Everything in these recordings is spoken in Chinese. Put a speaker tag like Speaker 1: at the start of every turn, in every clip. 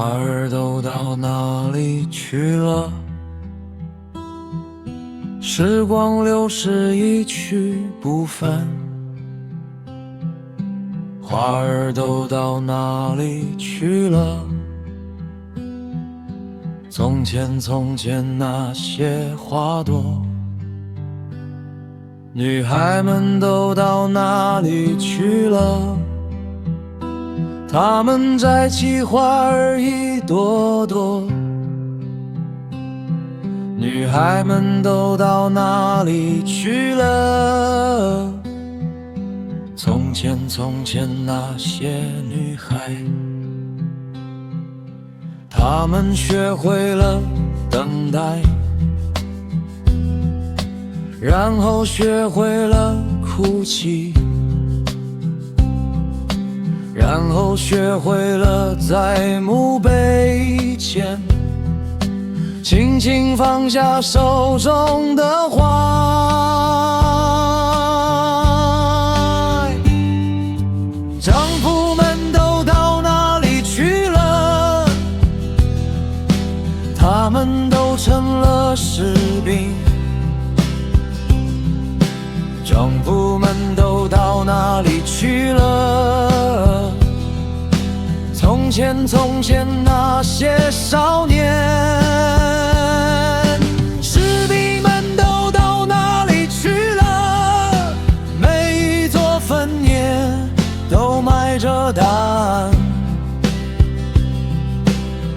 Speaker 1: 花儿都到哪里去了？时光流逝一去不返。花儿都到哪里去了？从前从前那些花朵，女孩们都到哪里去了？她们摘起花儿一朵朵，女孩们都到哪里去了？从前从前那些女孩，她们学会了等待，然后学会了哭泣，然后学会了在墓碑前轻轻放下手中的花。丈夫们都到哪里去了？他们都成了士兵。丈夫们都到哪里去了？从前从前那些少年，士兵们都到哪里去了？每一座坟茧都埋着答案。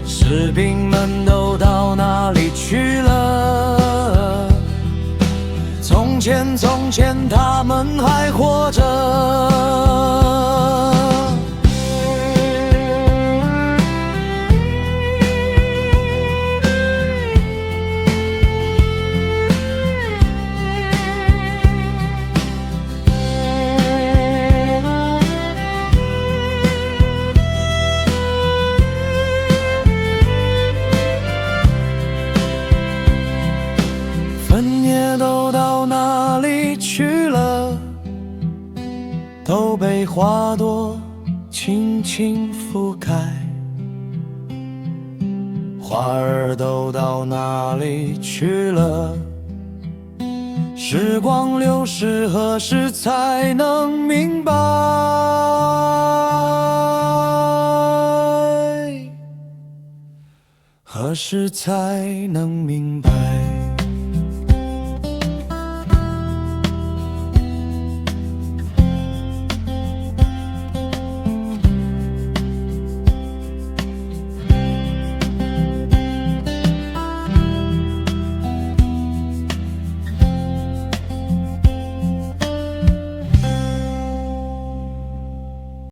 Speaker 1: 士兵们都到哪里去了？从前从前他们还活着。坟叶都到哪里去了？都被花朵轻轻覆盖。花儿都到哪里去了？时光流逝，何时才能明白？何时才能明白？